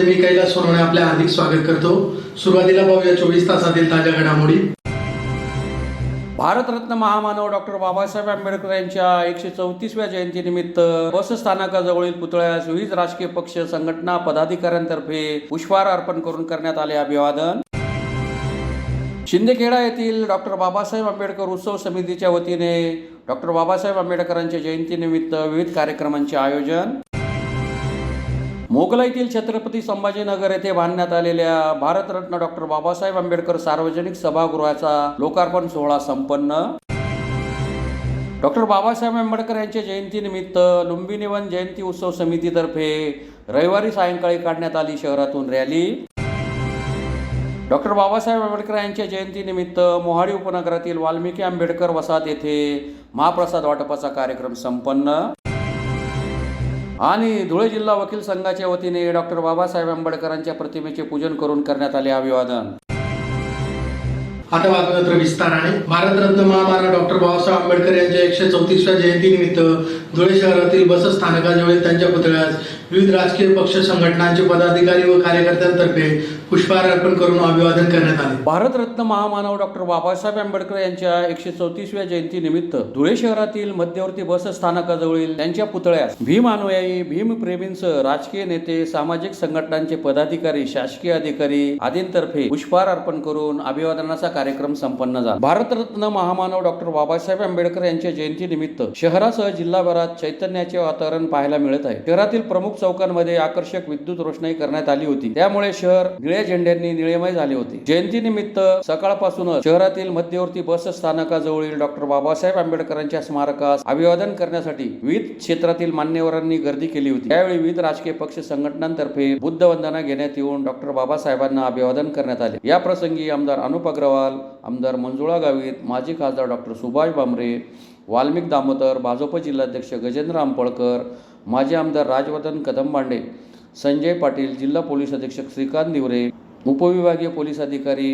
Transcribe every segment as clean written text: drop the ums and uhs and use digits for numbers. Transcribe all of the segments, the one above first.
मी कैलास सोनवणे आपले हार्दिक स्वागत करतो। सुरुवातीला पाहूया 24 तासातील ताज्या घडामोडी। भारतरत्न महामानव डॉक्टर बाबासाहेब आंबेडकर यांच्या 134व्या जयंतीनिमित्त बस स्थानकाजवळील पुतळ्यास विविध राजकीय पक्ष संघटना पदाधिकाऱ्यांतर्फे पुष्पहार अर्पण करून करण्यात आले अभिवादन। शिंदखेडा येथील डॉक्टर बाबासाहेब आंबेडकर उत्सव समितीच्या वतीने डॉक्टर बाबासाहेब आंबेडकरांच्या जयंतीनिमित्त विविध कार्यक्रमांचे आयोजन। मोगला येथील छत्रपती संभाजीनगर येथे बांधण्यात आलेल्या भारतरत्न डॉक्टर बाबासाहेब आंबेडकर सार्वजनिक सभागृहाचा लोकार्पण सोहळा संपन्न। डॉक्टर बाबासाहेब आंबेडकर यांच्या जयंतीनिमित्त लुंबिनी वन जयंती उत्सव समितीतर्फे रविवारी सायंकाळी काढण्यात आली शहरातून रॅली। डॉक्टर बाबासाहेब आंबेडकर यांच्या जयंतीनिमित्त मोहाडी उपनगरातील वाल्मिकी आंबेडकर वसाहत येथे महाप्रसाद वाटपाचा कार्यक्रम संपन्न। आणि धुळे जिल्हा वकील संघाच्या वतीने डॉक्टर बाबासाहेब आंबेडकरांच्या प्रतिमेचे पूजन करून करण्यात आले अभिवादन। आता बातमीपत्र विस्ताराने। भारतरत्न महामानव डॉक्टर बाबासाहेब आंबेडकर यांच्या 134व्या जयंतीनिमित्त धुळे शहरातील बस स्थानकाजवळ त्यांच्या पुतळ्यास विविध राजकीय पक्ष संघटनांचे पदाधिकारी व कार्यकर्त्यांतर्फे पुष्पहार अर्पण करून अभिवादन करण्यात आले। भारतरत्न महामानव डॉक्टर बाबासाहेब आंबेडकर यांच्या 134व्या जयंतीनिमित्त धुळे शहरातील मध्यवर्ती बस स्थानकाजवळील त्यांच्या पुतळ्यास भीम अनुयायी, भीम प्रेमींसह राजकीय नेते, सामाजिक संघटनांचे पदाधिकारी, शासकीय अधिकारी आदींतर्फे पुष्पहार अर्पण करून अभिवादनाचा कार्यक्रम संपन्न झाला। भारतरत्न महामानव डॉक्टर बाबासाहेब आंबेडकर यांच्या जयंतीनिमित्त शहरासह जिल्हाभरात चैतन्याचे वातावरण पाहायला मिळत आहे। शहरातील प्रमुख चौकांमध्ये आकर्षक विद्युत रोषणाई करण्यात आली होती, त्यामुळे शहर निळ्या झेंड्यांनी निळेमय झाले होते। जयंतीनिमित्त सकाळपासूनच शहरातील मध्यवर्ती बस स्थानकाजवळील डॉक्टर बाबासाहेब आंबेडकरांच्या स्मारकास अभिवादन करण्यासाठी विविध क्षेत्रातील मान्यवरांनी गर्दी केली होती। त्यावेळी विविध राजकीय पक्ष संघटनांतर्फे बुद्ध वंदना घेण्यात येऊन डॉक्टर बाबासाहेबांना अभिवादन करण्यात आले। या प्रसंगी आमदार अनुप अग्रवाल, आमदार मंजुळा गावित, माजी खासदार डॉक्टर सुभाष भामरे, वाल्मिक दामोदर, भाजप जिल्हाध्यक्ष गजेंद्र आंबळकर, माजी आमदार राजवर्धन कदमबांडे, संजय पाटील, जिल्हा पोलीस अधीक्षक श्रीकांत दिवरे, उपविभागीय पोलीस अधिकारी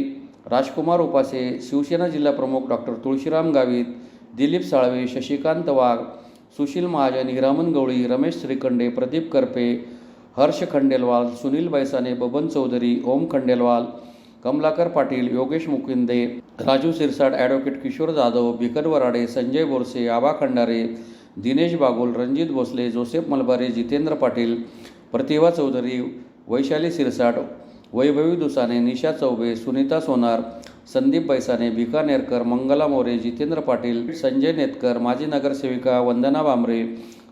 राजकुमार उपासे, शिवसेना जिल्हा प्रमुख डॉक्टर तुळशीराम गावित, दिलीप साळवे, शशिकांत वाघ, सुशील महाजन, हिरामन गवळी, रमेश श्रीखंडे, प्रदीप करपे, हर्ष खंडेलवाल, सुनील बैसाने, बबन चौधरी, ओम खंडेलवाल, कमलाकर पाटील, योगेश मुकिंदे, राजू सिरसाट, ॲडव्होकेट किशोर जाधव, भिकन वराडे, संजय बोरसे, आबा खंडारे, दिनेश बागुल, रणजित भोसले, जोसेफ मलबारे, जितेंद्र पाटील, प्रतिभा चौधरी, वैशाली सिरसाट, वैभवी दुसाने, निशा चौबे, सुनीता सोनार, संदीप बैसाने, भिका नेरकर, मंगला मोरे, जितेंद्र पाटील, संजय नेतकर, माजी नगरसेविका वंदना भामरे,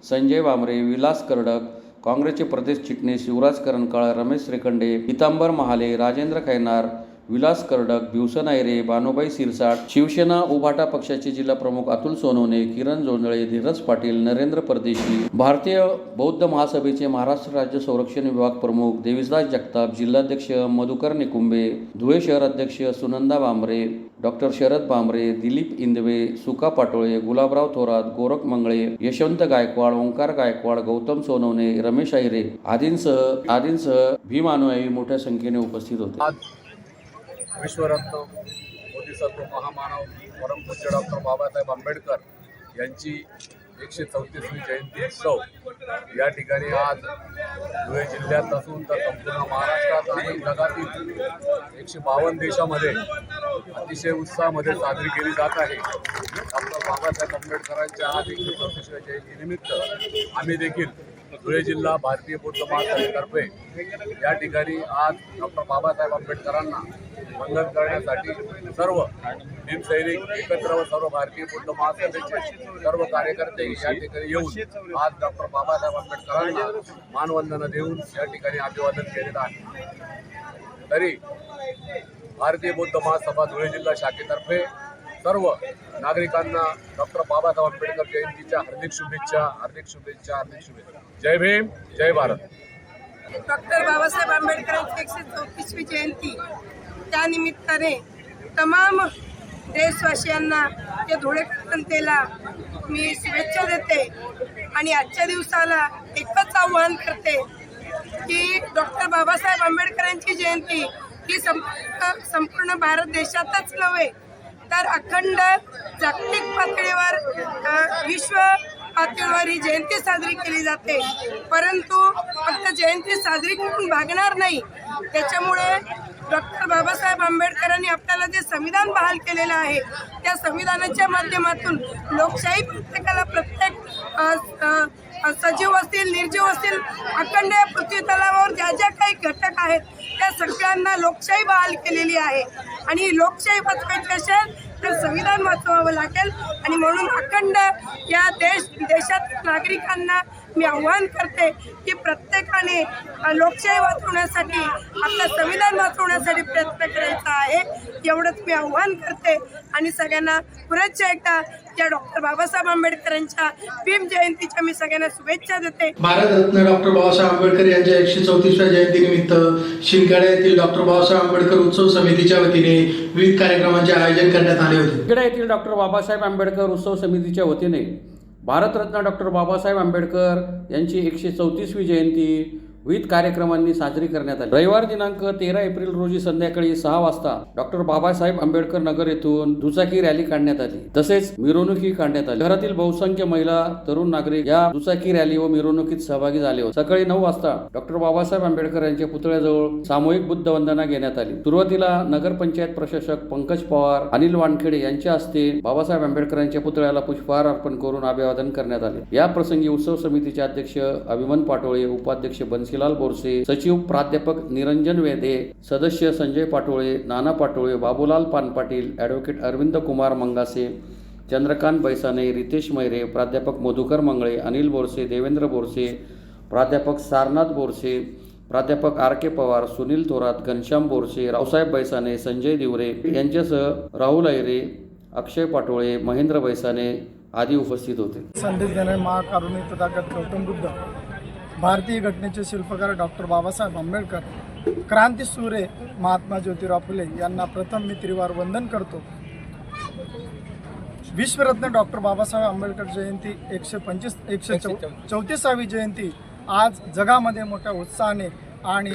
संजय भामरे, विलास करडक, काँग्रेसचे प्रदेश चिटणीस युवराज करणकाळ, रमेश श्रीखंडे, पितांबर महाले, राजेंद्र खैनार, विलास करडक, भिवसन आयरे, बानुबाई सिरसाट, शिवसेना उभाटा पक्षाचे जिल्हा प्रमुख अतुल सोनवणे, किरण जोंधळे, धीरज पाटील, नरेंद्र परदेशी, भारतीय बौद्ध महासभेचे महाराष्ट्र राज्य संरक्षण विभाग प्रमुख देवीदास जगताप, जिल्हाध्यक्ष मधुकर निकुंबे, धुळे शहर अध्यक्ष सुनंदा भामरे, डॉक्टर शरद भामरे, दिलीप इंदवे, सुका पाटोळे, गुलाबराव थोरात, गोरख मंगळे, यशवंत गायकवाड, ओंकार गायकवाड, गौतम सोनवणे, रमेश आहिरे आदींसह भीम अनुयायी मोठ्या संख्येने उपस्थित होते। विश्वरत्न बोधिसत्व महामानव परमपूज्य डॉक्टर बाबासाहेब आंबेडकर यांची 134वी जयंती उत्सव या ठिकाणी आज धुळे जिल्ह्यात असून तर संपूर्ण महाराष्ट्रात आणि जगातील 152 देशामध्ये अतिशय उत्साहामध्ये साजरी केली जात आहे। डॉक्टर बाबासाहेब आंबेडकरांच्या आज 134व्या जयंतीनिमित्त आम्ही देखील धुळे जिल्हा भारतीय बौद्ध महासभेतर्फे या ठिकाणी आज डॉक्टर बाबासाहेब आंबेडकरांना वंदन करण्यासाठी सर्व भीमसैनिक एकत्र व सर्व भारतीय बौद्ध महासभेचे सर्व कार्यकर्ते या ठिकाणी येऊन आज डॉक्टर बाबासाहेब आंबेडकरांना मानवंदना देऊन या ठिकाणी अभिवादन केलेलं आहे। तरी भारतीय बौद्ध महासभा धुळे जिल्हा शाखेतर्फे सर्व नागरिकांना डॉक्टर बाबासाहेब आंबेडकर जयंतीच्या हार्दिक शुभेच्छा, हार्दिक शुभेच्छा, हार्दिक शुभेच्छा। जय भीम, जय भारत। डॉक्टर बाबासाहेब आंबेडकरांची 134वी जयंती त्यानिमित्ताने तमाम देशवासियांना ते धुळे जनतेला मी शुभेच्छा देते आणि आजच्या दिवसाला एकच आव्हान करते की डॉक्टर बाबासाहेब आंबेडकरांची जयंती ही संपूर्ण भारत देशातच नव्हे तर अखंड जागतिक पातळीवर विश्व पातळीवर ही जयंती साजरी केली जाते, परंतु फक्त जयंती साजरी करून भागणार नाही. त्याच्यामुळे डॉक्टर बाबासाहेब आंबेडकरांनी आपल्याला जे संविधान बहाल केलेलं आहे, त्या संविधानाच्या माध्यमातून लोकशाही प्रत्येकाला सजीव असतील, निर्जीव असतील, अखंड पृथ्वी तलावावर ज्या ज्या काही घटक आहेत त्या सगळ्यांना लोकशाही बहाल केलेली आहे. आणि लोकशाही वाचवायची असेल तर संविधान वाचवावं लागेल. आणि म्हणून अखंड या देशात नागरिकांना मी आव्हान करते की प्रत्येकाने लोकशाही वाचवण्यासाठी, आपलं संविधान वाचवण्यासाठी प्रयत्न करायचा आहे. एवढंच मी आव्हान करते आणि सगळ्यांना पुन्हा एकदा या डॉक्टर बाबासाहेब आंबेडकरांच्या भीम जयंतीच्या मी सगळ्यांना शुभेच्छा देते. भारतरत्न डॉक्टर बाबासाहेब आंबेडकर यांच्या 134व्या जयंतीनिमित्त शिंदखेडा येथील डॉक्टर बाबासाहेब आंबेडकर उत्सव समितीच्या वतीने विविध कार्यक्रमांचे आयोजन करण्यात आले होते. शिंदखेडा येथील डॉक्टर बाबासाहेब आंबेडकर उत्सव समितीच्या वतीने भारतरत्न डॉक्टर बाबासाहेब आंबेडकर यांची 134वी जयंती विविध कार्यक्रमांनी साजरी करण्यात आली. रविवार दिनांक 13 एप्रिल रोजी संध्याकाळी 6 वाजता डॉक्टर बाबासाहेब आंबेडकर नगर येथून दुचाकी रॅली काढण्यात आली, तसेच मिरवणुकी काढण्यात आली. शहरातील बहुसंख्य महिला, तरुण नागरिक या दुचाकी रॅली व मिरवणुकीत सहभागी झाले होते. सकाळी 9 वाजता डॉक्टर बाबासाहेब आंबेडकर यांच्या पुतळ्याजवळ सामूहिक बुद्ध वंदना घेण्यात आली. सुरुवातीला नगरपंचायत प्रशासक पंकज पवार, अनिल वानखेडे यांच्या हस्ते बाबासाहेब आंबेडकरांच्या पुतळ्याला पुष्पहार अर्पण करून अभिवादन करण्यात आले. या प्रसंगी उत्सव समितीचे अध्यक्ष अभिमन पाटोळे, उपाध्यक्ष बन्सीलाल बोरसे, सचिव प्राध्यापक निरंजन वेदे, सदस्य संजय पाटोळे, नाना पाटोळे, बाबूलाल पानपाटील, ॲडव्होकेट अरविंद कुमार मंगासे, चंद्रकांत बैसाने, रितेश मैरे, प्राध्यापक मधुकर मंगळे, अनिल बोरसे, देवेंद्र बोरसे, प्राध्यापक सारनाथ बोरसे, प्राध्यापक आर के पवार, सुनील थोरात, घनश्याम बोरसे, रावसाहेब बैसाने, संजय दिवरे यांच्यासह राहुल अहिरे, अक्षय पाटोळे, महेंद्र बैसाने आदी उपस्थित होते. संदेश देणारे महाकारुणी तथागत गौतम बुद्ध, भारतीय घटनेचे शिल्पकार डॉक्टर बाबासाहेब आंबेडकर, क्रांतीसूर्य महात्मा ज्योतिराव फुले यांना प्रथम मी त्रिवार वंदन करतो. विश्वरत्न डॉक्टर बाबासाहेब आंबेडकर जयंती 134वी जयंती आज जगामध्ये मोठ्या उत्साहाने आणि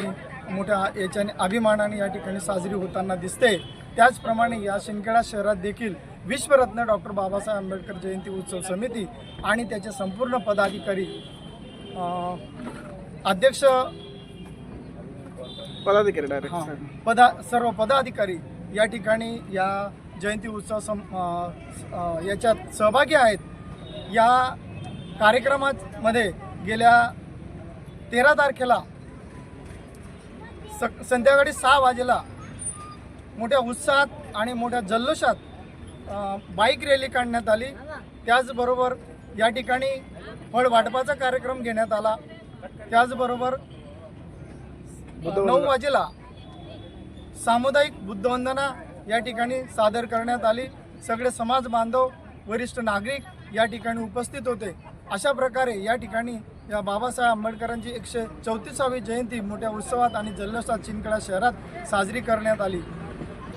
मोठ्या याच्याने अभिमानाने या ठिकाणी साजरी होताना दिसते. त्याचप्रमाणे या शिंदखेडा शहरात देखील विश्वरत्न डॉक्टर बाबासाहेब आंबेडकर जयंती उत्सव समिती आणि त्याचे संपूर्ण पदाधिकारी, अध्यक्ष, सर्व पदाधिकारी या ठिकाणी या जयंती उत्सव याच्यात सहभागी आहेत. या कार्यक्रमामध्ये गेल्या 13 तारखेला संध्याकाळी 6 वाजेला मोठ्या उत्साहात आणि मोठ्या जल्लोषात बाईक रॅली काढण्यात आली. त्याचबरोबर या ठिकाणी फळ वाटपाचा कार्यक्रम घेण्यात आला. त्याचबरोबर 9 वाजेला सामुदायिक बुद्धवंदना या ठिकाणी सादर करण्यात आली. सगळे समाज बांधव, वरिष्ठ नागरिक या ठिकाणी उपस्थित होते. अशा प्रकारे या ठिकाणी या बाबासाहेब आंबेडकरांची 134वी जयंती मोठ्या उत्सवात आणि जल्लोषात शिंदखेडा शहरात साजरी करण्यात आली.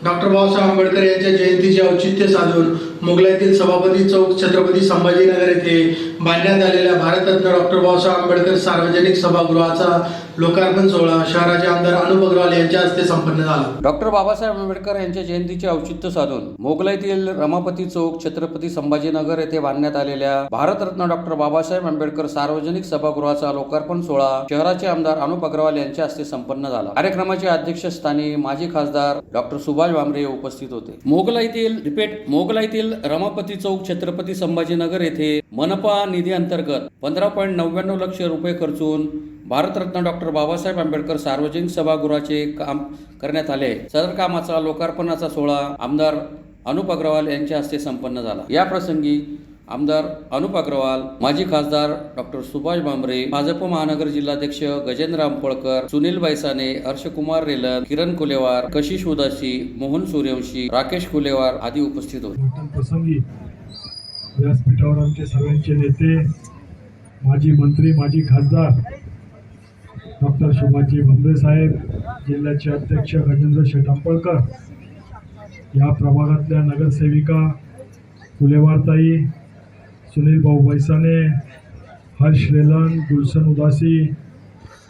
डॉक्टर बाबासाहेब आंबेडकर यांच्या जयंतीचे औचित्य साधून मुघलातील सभापती चौक, छत्रपती संभाजीनगर येथे बांधण्यात आलेल्या भारतरत्न डॉक्टर बाबासाहेब आंबेडकर सार्वजनिक सभागृहाचा लोकार्पण सोहळा शहराचे आमदार अनुप अग्रवाल यांच्या हस्ते संपन्न झाला. डॉक्टर बाबासाहेब आंबेडकर यांच्या जयंतीचे औचित्य साधून मोगलाईतील रमापती चौक, छत्रपती संभाजीनगर येथे बांधण्यात आलेल्या भारतरत्न डॉक्टर बाबासाहेब आंबेडकर सार्वजनिक सभागृहाचा लोकार्पण सोहळा शहराचे आमदार अनुप अग्रवाल यांच्या हस्ते संपन्न झाला. कार्यक्रमाच्या अध्यक्षस्थानी माजी खासदार डॉक्टर सुभाष भामरे उपस्थित होते. मोगलाईतील रमापती चौक, छत्रपती संभाजीनगर येथे मनपा निधी अंतर्गत 15.99 लाख रुपये खर्चून भारतरत्न डॉक्टर बाबासाहेब आंबेडकर सार्वजनिक सभागृहाचे काम करण्यात आले. सदर कामाचा लोकार्पणाचा सोहळा आमदार अनुप अग्रवाल यांच्या हस्ते संपन्न झाला. या प्रसंगी आमदार अनुप अग्रवाल, माजी खासदार डॉक्टर सुभाष भामरे, भाजप महानगर जिल्हाध्यक्ष गजेंद्र अंपळकर, सुनील बैसाने, हर्षकुमार रेलन, किरण कुलेवार, कशिश उदासी, मोहन सूर्यवंशी, राकेश कुलेवार आदी उपस्थित होते. प्रसंगी व्यासपीठावर आमचे सर्वांचे नेते, माजी मंत्री, माजी खासदार डॉक्टर सुभाषजी भामरे साहेब, जिल्ह्याचे अध्यक्ष गजेंद्र शेठ अंपळकर, या प्रभागातल्या नगरसेविका कुलेवारताई, सुनील भाऊ बैसाने, हर्ष रेलन, गुलशन उदासी,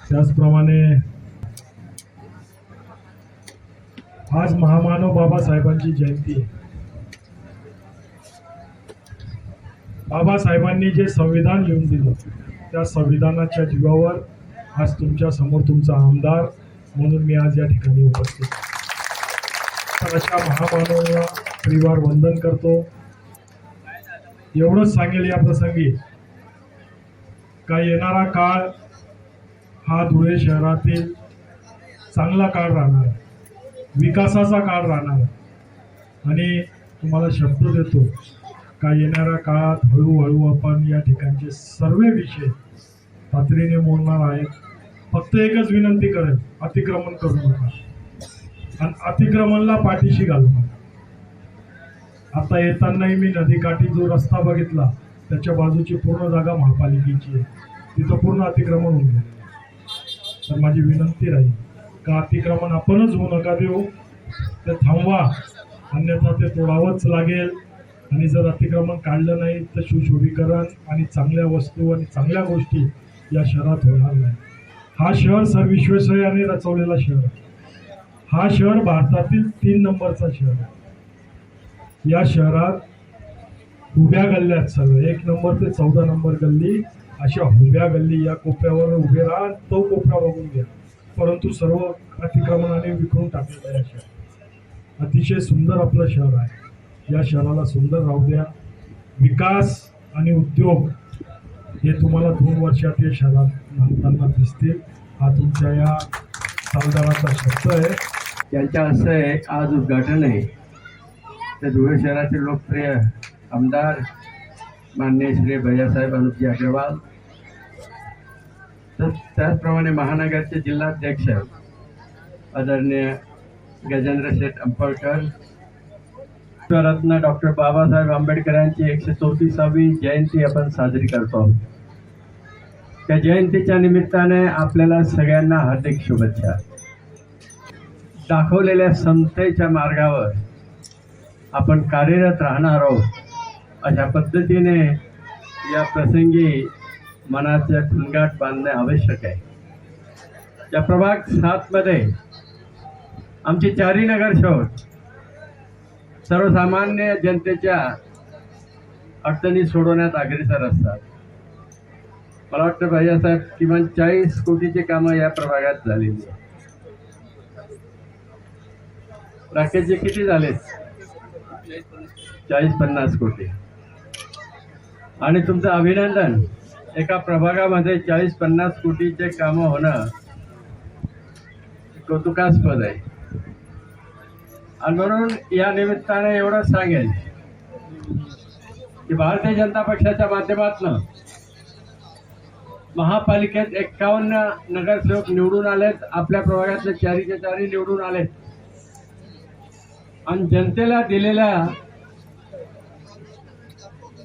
त्याचप्रमाणे आज महामानव बाबासाहेबांची जयंती आहे. बाबासाहेबांनी जे संविधान लिहून दिलं त्या संविधानाच्या जीवावर आज तुमच्या समोर तुमचा आमदार म्हणून मी आज या ठिकाणी उपस्थित आहे. तर अशा महामानवाला परिवार वंदन करतो. एवढंच सांगेल या प्रसंगी का येणारा काळ हा धुळे शहरातील चांगला काळ राहणार आहे, विकासाचा काळ राहणार आहे. आणि तुम्हाला शब्द देतो का येणाऱ्या काळात हळूहळू आपण या ठिकाणचे सर्व विषय तातडीने मोडणार आहेत. फक्त एकच विनंती करेल, अतिक्रमण करू नका आणि अतिक्रमणला पाठीशी घालू नका. आता येतानाही मी नदीकाठी जो रस्ता बघितला त्याच्या बाजूची पूर्ण जागा महापालिकेची आहे, तिथं पूर्ण अतिक्रमण होऊन गेलं. तर माझी विनंती राहील का अतिक्रमण आपणच होऊ नका देऊ, ते थांबवा, अन्यथा ते तोडावंच लागेल. आणि जर अतिक्रमण काढलं नाही तर सुशोभीकरण आणि चांगल्या वस्तू आणि चांगल्या गोष्टी या शहरात होणार नाही. हा शहर सर विश्वेश्वरय्याने रचवलेला शहर आहे. हा शहर भारतातील 3 नंबरचा शहर आहे. या शहरात उभ्या गल्ल्यात सर्व 1 नंबर ते 14 नंबर गल्ली अशा उभ्या गल्ली, या कोपऱ्यावर उभे राहा, तो कोपरा बघून घ्या. परंतु सर्व अतिक्रमणाने विखरून टाकलेलं आहे शहर. अतिशय सुंदर आपलं शहर आहे. या शहराला सुंदर राहू द्या. विकास आणि उद्योग हे तुम्हाला 2 वर्षात या शहरात नांदताना दिसतील. हा तुमच्या या सालदाराचा शब्द आहे. त्यांच्या हस्ते आज उद्घाटन आहे. तर धुळे शहराचे लोकप्रिय आमदार माननीय श्री भैयासाहेब अनुपजी अग्रवाल, तर त्याचप्रमाणे महानगरचे जिल्हाध्यक्ष आदरणीय गजेंद्र शेठ अंपळकर, रत्न डॉक्टर बाबासाहेब आंबेडकर यांची 134वी जयंती आपण साजरी करतो आहोत. त्या जयंतीच्या निमित्ताने आपल्याला सगळ्यांना हार्दिक शुभेच्छा. दाखवलेल्या समतेच्या मार्गावर आपण कार्यरत राहणार आहोत अशा पद्धतीने या प्रसंगी मनाचे ठुणगाठ बांधणे आवश्यक आहे. या प्रभाग 7मध्ये आमची 4ही नगरसेवक सर्वसामान्य जनतेच्या अडचणी सोडवण्यात अग्रेसर असतात. मला वाटतं भैयासाहेब किमान 40 कोटीची कामं या प्रभागात झालेली आहे. राकेशचे किती झाले? 40-50 कोटी. आणि तुमचं अभिनंदन. एका प्रभागामध्ये 40-50 कोटीचे कामं होणं कौतुकास्पद आहे. आणि म्हणून या निमित्ताने एवढं सांगेल की भारतीय जनता पक्षाच्या माध्यमातून महापालिकेत 51 नगरसेवक निवडून आलेत. आपल्या प्रभागातले 4चे 4 निवडून आलेत. आणि जनतेला दिलेल्या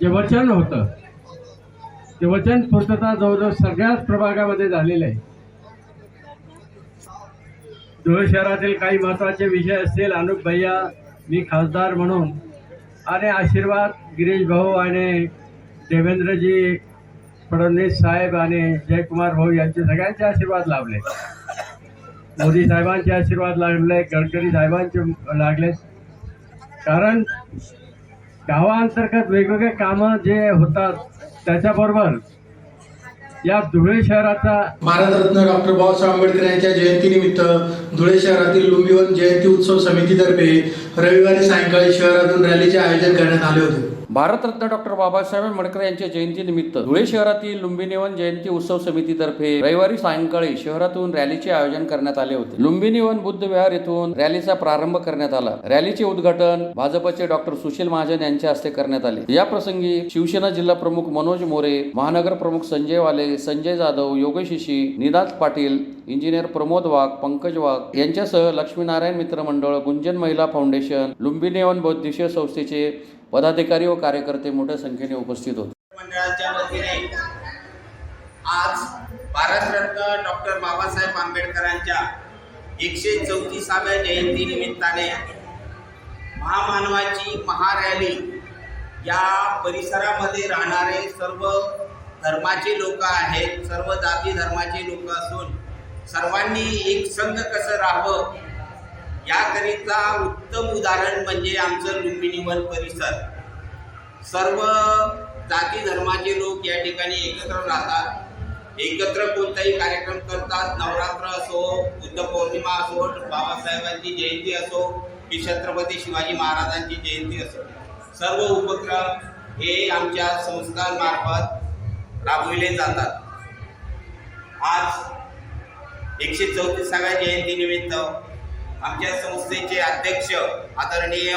जे वचन होतं ते वचन पूर्तता जवळजवळ सगळ्याच प्रभागामध्ये झालेलं आहे. धुळे शहरातील काही महत्त्वाचे विषय असतील, अनुप भैया, मी खासदार म्हणून, आणि आशीर्वाद गिरीश भाऊ आणि देवेंद्रजी फडणवीस साहेब आणि जयकुमार भाऊ यांचे सगळ्यांचे आशीर्वाद लाभले. मोदी साहेबांचे आशीर्वाद लागले, गडकरी साहेबांचे लागले. कारण गावांतर्गत वेगवेगळे कामं जे होतात त्याच्याबरोबर या धुळे शहराचा भारतरत्न डॉक्टर बाबासाहेब आंबेडकर यांच्या जयंतीनिमित्त धुळे शहरातील लुंबिवन जयंती उत्सव समितीतर्फे रविवारी सायंकाळी शहरातून रॅलीचे आयोजन करण्यात आले होते. भारतरत्न डॉक्टर बाबासाहेब आंबेडकर यांच्या जयंतीनिमित्त धुळे शहरातील लुंबिनीवन जयंती उत्सव समितीतर्फे रविवारी सायंकाळी शहरातून रॅलीचे आयोजन करण्यात आले होते. लुंबिनीवन बुद्ध विहार येथून रॅलीचा प्रारंभ करण्यात आला. रॅलीचे उद्घाटन भाजपचे डॉक्टर सुशील महाजन यांच्या हस्ते करण्यात आले. या प्रसंगी शिवसेना जिल्हा प्रमुख मनोज मोरे, महानगर प्रमुख संजय वाले, संजय जाधव, योगेश शिशी, निनाद पाटील, इंजिनियर प्रमोद वाघ, पंकज वाघ यांच्यासह लक्ष्मीनारायण मित्र मंडळ, गुंजन महिला फाउंडेशन, लुंबिनीवन बौद्धिक संस्थेचे पदाधिकारी व कार्यकर्ते मोठ्या संख्येने उपस्थित होते. मंडळाच्या वतीने आज भारतरत्न डॉक्टर बाबासाहेब आंबेडकरांच्या 134व्या जयंती निमित्ताने महामानवाची महारॅली या परिसरामध्ये राहणारे सर्व धर्माचे लोक आहेत, सर्व जाती धर्माचे लोक असून सर्वांनी एक संघ कसं राहावं याकरिता उत्तम उदाहरण म्हणजे आमचं लुंबिनीवन परिसर. सर्व जाती धर्माचे लोक या ठिकाणी एकत्र राहतात, एकत्र कोणताही कार्यक्रम करतात. नवरात्र असो, बुद्ध पौर्णिमा असो, बाबासाहेबांची जयंती असो की छत्रपती शिवाजी महाराजांची जयंती असो, सर्व उपक्रम हे आमच्या संस्थांमार्फत राबविले जातात. आज 134व्या जयंतीनिमित्त आमच्या संस्थेचे अध्यक्ष आदरणीय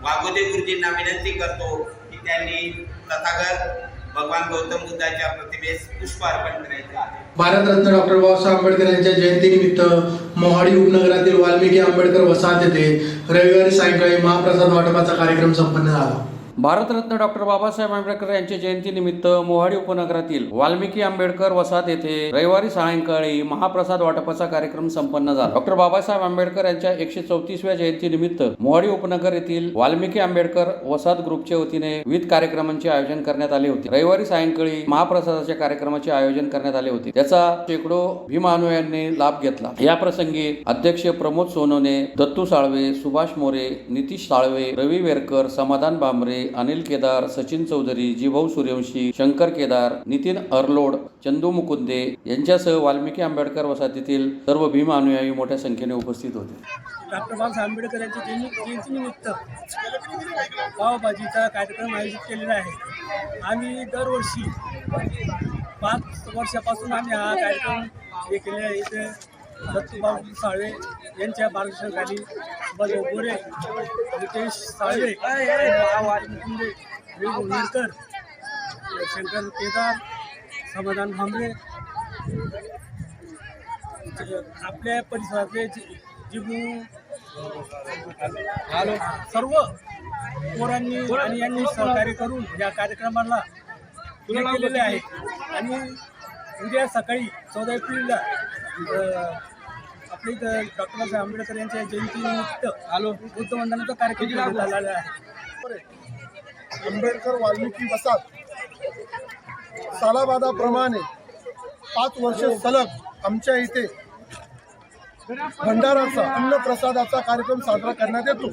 वाघोदे गुरुजींना विनंती करतो की त्यांनी तथागत भगवान गौतम बुद्धाच्या प्रतिमेस पुष्प अर्पण करायचे आहे. भारतरत्न डॉक्टर बाबासाहेब आंबेडकर यांच्या जयंतीनिमित्त मोहाडी उपनगरातील वाल्मिकी आंबेडकर वसाहत येथे रविवारी सायंकाळी महाप्रसाद वाटपाचा कार्यक्रम संपन्न झाला. भारतरत्न डॉक्टर बाबासाहेब आंबेडकर यांच्या जयंतीनिमित्त मोहाडी उपनगरातील वाल्मिकी आंबेडकर वसाहत येथे रविवारी सायंकाळी महाप्रसाद वाटपाचा कार्यक्रम संपन्न झाला. डॉक्टर बाबासाहेब आंबेडकर यांच्या 134व्या जयंतीनिमित्त मोहाडी उपनगर येथील वाल्मिकी आंबेडकर वसाहत ग्रुपच्या वतीने विविध कार्यक्रमांचे आयोजन करण्यात आले होते. रविवारी सायंकाळी महाप्रसादाच्या कार्यक्रमाचे आयोजन करण्यात आले होते, त्याचा शेकडो भीमानुयांनी लाभ घेतला. या प्रसंगी अध्यक्ष प्रमोद सोनवणे, दत्तू साळवे, सुभाष मोरे, नितीश साळवे, रवी वेरकर, समाधान बांबरे, अनिल केदार, सचिन चौधरी, जीभाऊ सूर्यवंशी, शंकर केदार, नितीन अरलोड, चंदू मुकुंदे यांच्यासह वाल्मिकी आंबेडकर वसाहतीतील सर्व भीम अनुयायी मोठ्या संख्येने उपस्थित होते. डॉक्टर बाबासाहेब आंबेडकर यांच्या जयंतीनिमित्त पावभाजीचा कार्यक्रम आयोजित केलेला आहे. आम्ही दरवर्षी 5 वर्षापासून आम्ही हा कार्यक्रम हे केलेला आहे. इथे दत्तूबाबू साळवे यांच्या मार्गदर्शनाखाली सुभाषभाऊ गोरे, नितेश साळवे, मुकुंदे, विरकर, शंकर केदार, समाधान भांबरे, आपल्या परिसरातले सर्व पोरांनी आणि यांनी सहकार्य करून या कार्यक्रमाला पुढे केलेले आहे. आणि उद्या सकाळी 14 एप्रिलला आपल्या इथं डॉक्टर बाबासाहेब आंबेडकर यांच्या जयंतीनिमित्त बुद्धवंदनाचा कार्यक्रम झालेला आहे. आंबेडकर वाल्मिकी वसाहत सालाबादाप्रमाणे 5 वर्ष सलग आमच्या इथे भंडाराचा अन्नप्रसादाचा कार्यक्रम साजरा करण्यात येतो.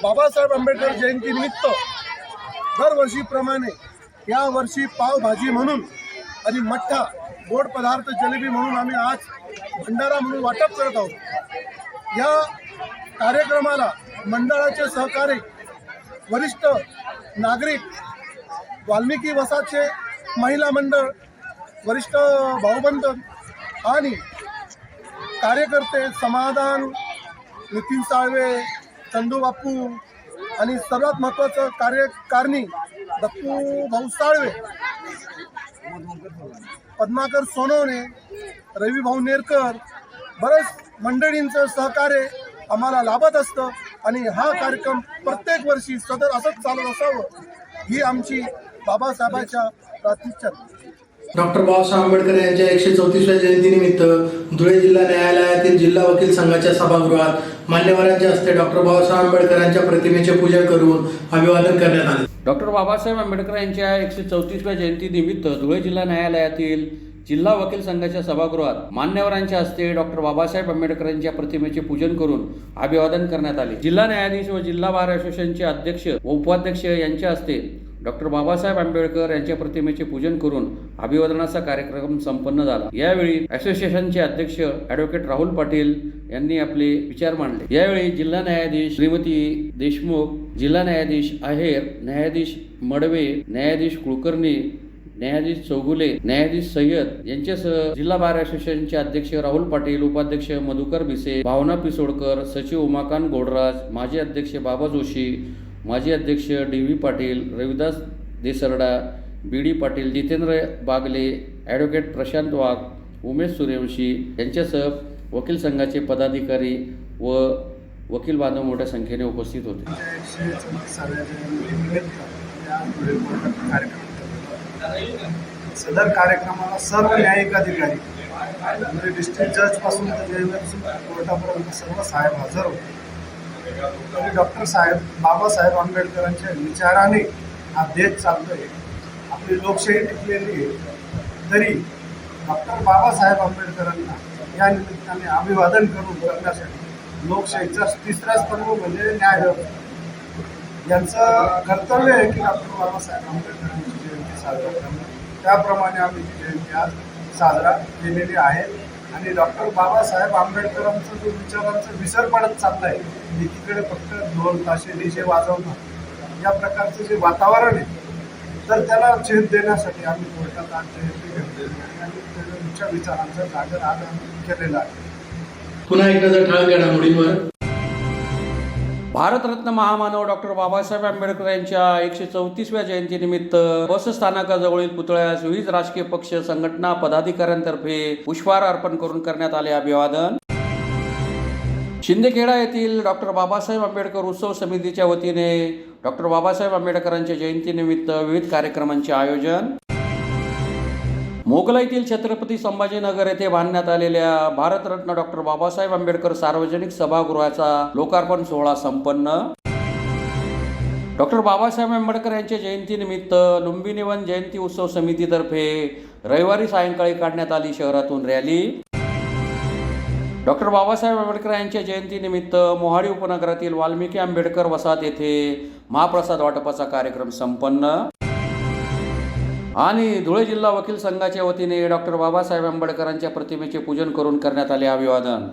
बाबासाहेब आंबेडकर जयंतीनिमित्त दरवर्षीप्रमाणे यावर्षी पावभाजी म्हणून आणि मठ्ठा गोड पदार्थ जलेबी म्हणून आम्ही आज भंडारा म्हणून वाटप करत आहोत. या कार्यक्रमाला मंडळाचे सहकारी, वरिष्ठ नागरिक, वाल्मिकी वसाहतचे महिला मंडळ, वरिष्ठ भाऊबंद आणि कार्यकर्ते, समाधान, नितीन साळवे, चंदू बापू आणि सर्वात महत्त्वाचं कार्यकारिणी दत्तू भाऊ साळवे, पद्माकर सोनवणे, रवी भाऊ नेरकर, बरेच मंडळींचं सहकार्य आम्हाला लाभत असतं आणि हा कार्यक्रम प्रत्येक वर्षी सदर असंच चालत असावं ही आमची बाबासाहेबांच्या प्रार्थना. डॉक्टर बाबासाहेब आंबेडकर यांच्या 134व्या जयंतीनिमित्त धुळे जिल्हा न्यायालयातील जिल्हा वकील संघाच्या सभागृहात मान्यवरांच्या हस्ते डॉक्टर बाबासाहेब आंबेडकर यांच्या प्रतिमेचे पूजन करून अभिवादन करण्यात आले. डॉक्टर बाबासाहेब आंबेडकर यांच्या 134व्या जयंतीनिमित्त धुळे जिल्हा न्यायालयातील जिल्हा वकील संघाच्या सभागृहात मान्यवरांच्या हस्ते डॉक्टर बाबासाहेब आंबेडकर यांच्या प्रतिमेचे पूजन करून अभिवादन करण्यात आले. जिल्हा न्यायाधीश व जिल्हा बार असोसिएशनचे अध्यक्ष व उपाध्यक्ष यांच्या हस्ते डॉक्टर बाबासाहेब आंबेडकर यांच्या प्रतिमेचे पूजन करून अभिवादनाचा कार्यक्रम संपन्न झाला. यावेळी असोसिएशनचे अध्यक्ष ॲडव्होकेट राहुल पाटील यांनी आपले विचार मांडले. यावेळी जिल्हा न्यायाधीश श्रीमती देशमुख, जिल्हा न्यायाधीश आहेर, न्यायाधीश मडवे, न्यायाधीश कुलकर्णी, न्यायाधीश चौगुले, न्यायाधीश सय्यद यांच्यासह जिल्हा बार असोसिएशनचे अध्यक्ष राहुल पाटील, उपाध्यक्ष मधुकर भिसे, भावना पिसोडकर, सचिव उमाकांत गोडराज, माजी अध्यक्ष बाबा जोशी, माजी अध्यक्ष DV. Patil, Ravidas Desarda, BD. Patil, Jitendra Bagle, advocate Prashant वाघ, उमेश सूर्यवंशी यांच्यासह वकील संघाचे पदाधिकारी व वकील बांधव मोठ्या संख्येने उपस्थित होते. सदर कार्यक्रमाला सर्व न्यायिक अधिकारी म्हणजे डिस्ट्रिक्ट जजपासून कोर्टापर्यंत सर्व साहेब हजर होते. डॉक्टर बाबासाहेब आंबेडकरांच्या विचाराने हा देश चालतोय, आपली लोकशाही टिकलेली आहे. तरी डॉक्टर बाबासाहेब आंबेडकरांना या निमित्ताने अभिवादन करण्यासाठी लोकशाहीचा 3रा स्तंभ म्हणजे न्याय. यांचं कर्तव्य आहे की डॉक्टर बाबासाहेब आंबेडकरांची जयंती साजरा करणं. त्याप्रमाणे आम्ही ही जयंती आज साजरा केलेली आहे. आणि डॉक्टर बाबासाहेब आंबेडकरांचा जो विचारांचा विसर पडत चालला आहे, एकीकडे फक्त ढोल ताशे डीजे वाजवणं या प्रकारचं जे वातावरण आहे, तर त्याला चेत देण्यासाठी आम्ही कोर्टात आज जयंती घेतलेली आहे आणि त्यांच्या विचारांचा जागर आज आम्ही केलेला आहे. पुन्हा एक नजर ठळक घडामोडींवर. भारतरत्न महामानव डॉक्टर बाबासाहेब आंबेडकर यांच्या 134व्या जयंतीनिमित्त बस स्थानकाजवळील पुतळ्यास विविध राजकीय पक्ष संघटना पदाधिकाऱ्यांतर्फे पुष्पहार अर्पण करून करण्यात आले अभिवादन. शिंदखेडा येथील डॉक्टर बाबासाहेब आंबेडकर उत्सव समितीच्या वतीने डॉक्टर बाबासाहेब आंबेडकरांच्या जयंतीनिमित्त विविध कार्यक्रमांचे आयोजन. मोगलाईतील छत्रपती संभाजीनगर येथे बांधण्यात आलेल्या भारतरत्न डॉक्टर बाबासाहेब आंबेडकर सार्वजनिक सभागृहाचा लोकार्पण सोहळा संपन्न. डॉक्टर बाबासाहेब आंबेडकर यांच्या जयंतीनिमित्त लुंबिनी वन जयंती उत्सव समितीतर्फे रविवारी सायंकाळी काढण्यात आली शहरातून रॅली. डॉक्टर बाबासाहेब आंबेडकर यांच्या जयंतीनिमित्त मोहाडी उपनगरातील वाल्मिकी आंबेडकर वसाहत येथे महाप्रसाद वाटपाचा कार्यक्रम संपन्न. आणि धुळे जिल्हा वकील संघाच्या वतीने डॉक्टर बाबासाहेब आंबेडकरांच्या प्रतिमेचे पूजन करून करण्यात आले अभिवादन.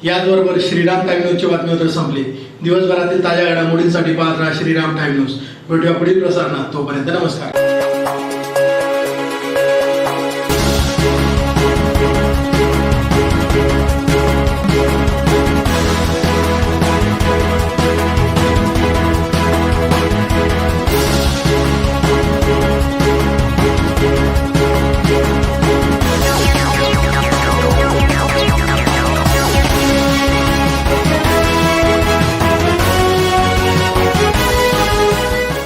याचबरोबर श्रीराम टाइम न्यूजची बातमी तर संपली. दिवसभरातील ताज्या घडामोडींसाठी पाहत राहा श्रीराम टाइम न्यूज. भेटूया पुढील प्रसारणात. तोपर्यंत नमस्कार.